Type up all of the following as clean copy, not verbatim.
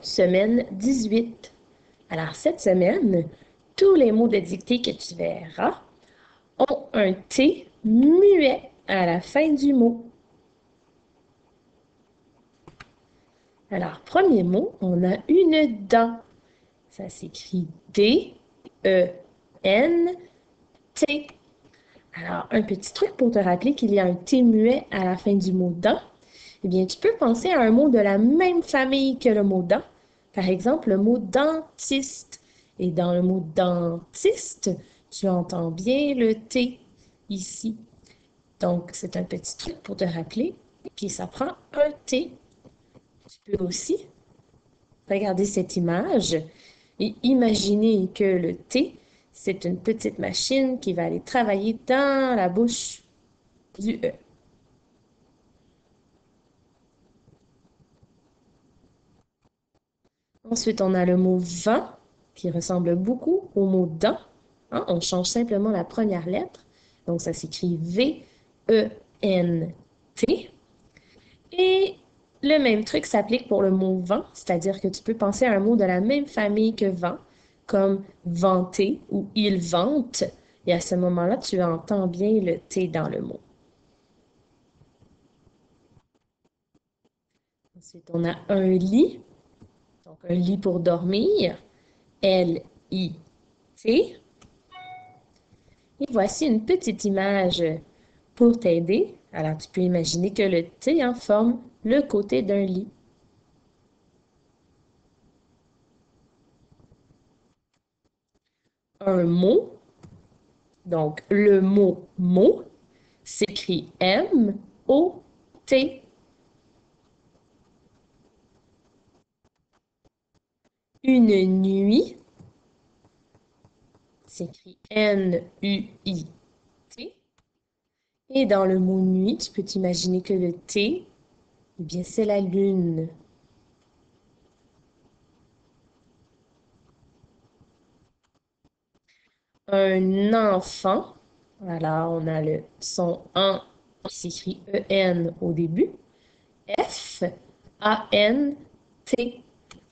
semaine 18. Alors, cette semaine, tous les mots de dictée que tu verras ont un T muet à la fin du mot. Alors, premier mot, on a une dent. Ça s'écrit D-E-N-T. Alors, un petit truc pour te rappeler qu'il y a un T muet à la fin du mot dent. Eh bien, tu peux penser à un mot de la même famille que le mot dent. Par exemple, le mot dentiste. Et dans le mot dentiste, tu entends bien le T ici. Donc, c'est un petit truc pour te rappeler que ça prend un T. Tu peux aussi regarder cette image et imaginer que le T, c'est une petite machine qui va aller travailler dans la bouche du E. Ensuite, on a le mot vent qui ressemble beaucoup au mot dent. Hein, on change simplement la première lettre. Donc, ça s'écrit V-E-N-T. Et le même truc s'applique pour le mot vent, c'est-à-dire que tu peux penser à un mot de la même famille que vent, comme vanter ou il vante. Et à ce moment-là, tu entends bien le T dans le mot. Ensuite, on a un lit, donc un lit pour dormir, L-I-T. Et voici une petite image pour t'aider. Alors, tu peux imaginer que le T en forme le côté d'un lit. Un mot, donc le mot mot, s'écrit M-O-T. Une nuit, s'écrit N-U-I-T. Et dans le mot nuit, tu peux t'imaginer que le T, eh bien, c'est la lune. Un enfant, alors on a le son en qui s'écrit E-N au début. F-A-N-T.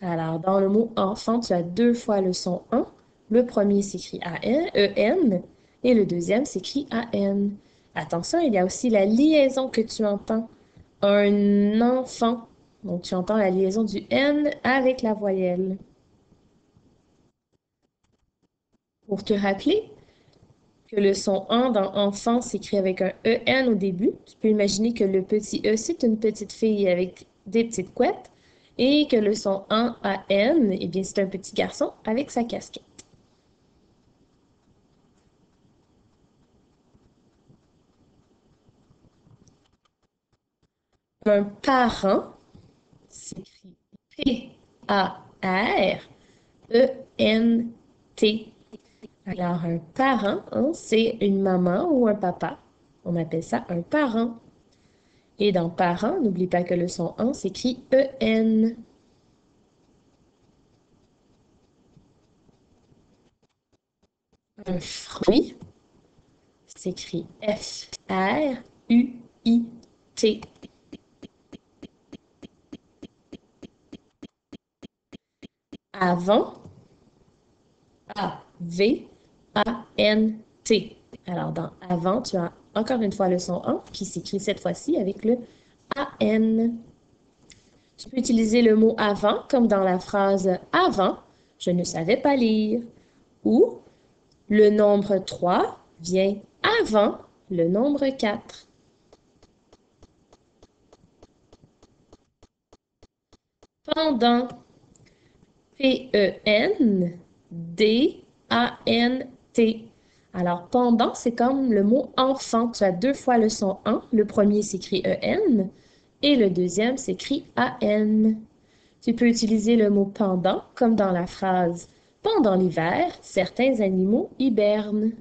Alors, dans le mot enfant, tu as deux fois le son en. Le premier s'écrit A-N, E-N et le deuxième s'écrit A-N. Attention, il y a aussi la liaison que tu entends. Un enfant. Donc, tu entends la liaison du N avec la voyelle. Pour te rappeler que le son en dans enfant s'écrit avec un E-N au début, tu peux imaginer que le petit E, c'est une petite fille avec des petites couettes et que le son en A-N, eh bien, c'est un petit garçon avec sa casquette. Un parent s'écrit P-A-R-E-N-T. Alors, un parent, hein, c'est une maman ou un papa. On appelle ça un parent. Et dans parent, n'oublie pas que le son en s'écrit E-N. Un fruit s'écrit F-R-U-I-T. Avant, A-V-A-N-T. Alors, dans avant, tu as encore une fois le son en qui s'écrit cette fois-ci avec le A-N. Tu peux utiliser le mot avant comme dans la phrase avant, je ne savais pas lire. Ou le nombre 3 vient avant le nombre 4. Pendant, P-E-N-D-A-N-T. Alors, pendant, c'est comme le mot enfant. Tu as deux fois le son en. Le premier s'écrit E-N et le deuxième s'écrit A-N. Tu peux utiliser le mot pendant comme dans la phrase pendant l'hiver, certains animaux hibernent.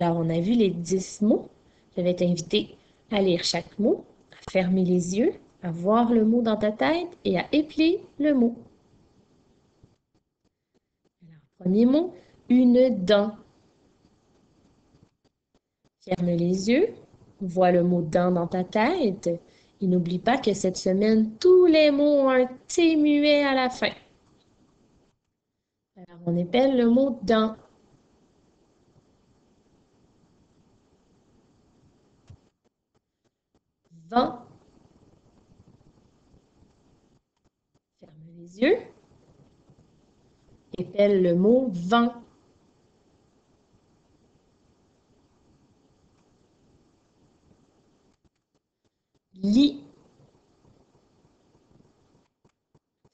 Alors, on a vu les 10 mots. Je vais t'inviter à lire chaque mot, à fermer les yeux, à voir le mot dans ta tête et à épeler le mot. Premier mot, une dent. Ferme les yeux Vois le mot dent dans ta tête. Et n'oublie pas que cette semaine, tous les mots ont un T muet à la fin. Alors, on épelle le mot dent. Vent. Ferme les yeux. Épelle le mot vent. Lit.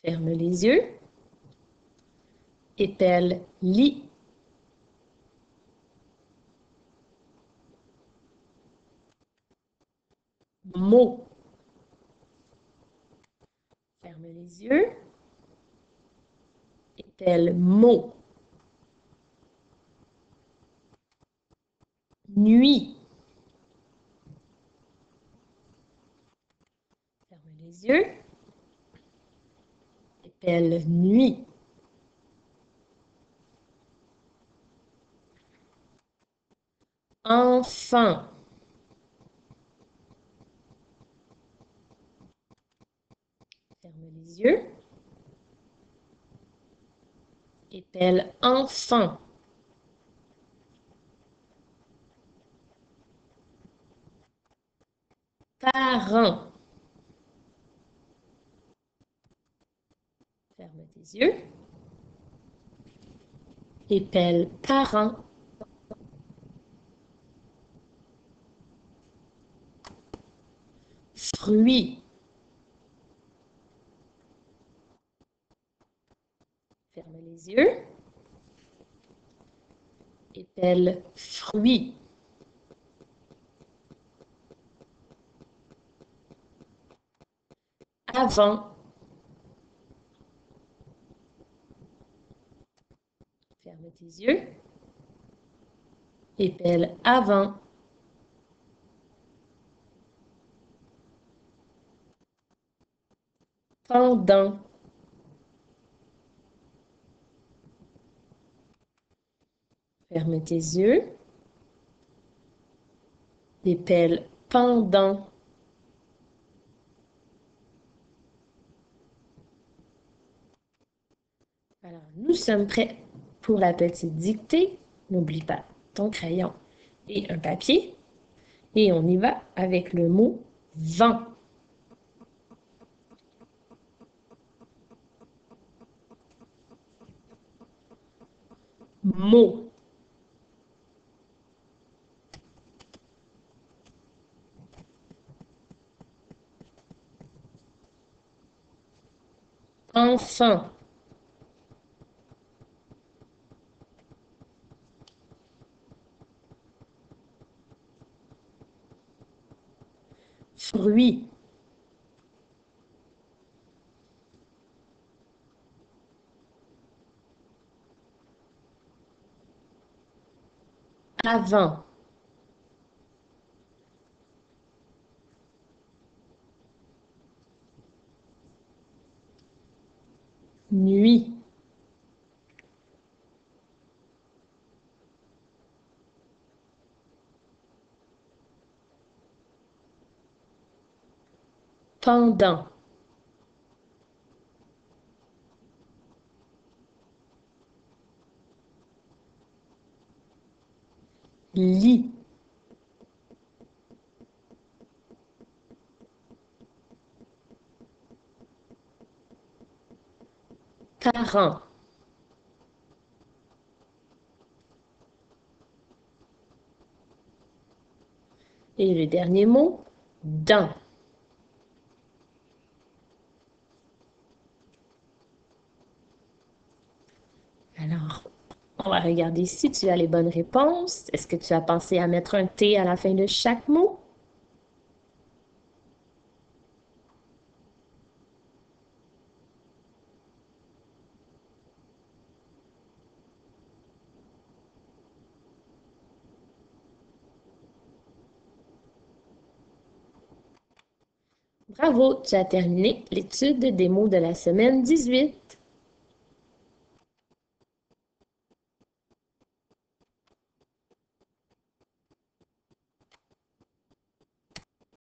Ferme les yeux. Épelle lit. Mot. Ferme les yeux. Épelle mot. Nuit. Ferme les yeux. Épelle nuit. Enfant. Ferme les yeux. Épelle enfant. Parent. Ferme tes yeux. Épelle parent. Fruit. Ferme les yeux. Épelle fruit. Avant. Ferme tes yeux. Épelle avant. Pendant. Ferme tes yeux. Épelle pendant. Alors, nous sommes prêts pour la petite dictée. N'oublie pas ton crayon et un papier. Et on y va avec le mot vent. Mot. Enfant. Fruit. Avant. Nuit. Pendant. Lit. Parent. Et le dernier mot, dent. Alors, on va regarder si tu as les bonnes réponses. Est-ce que tu as pensé à mettre un T à la fin de chaque mot? Bravo, tu as terminé l'étude des mots de la semaine 18.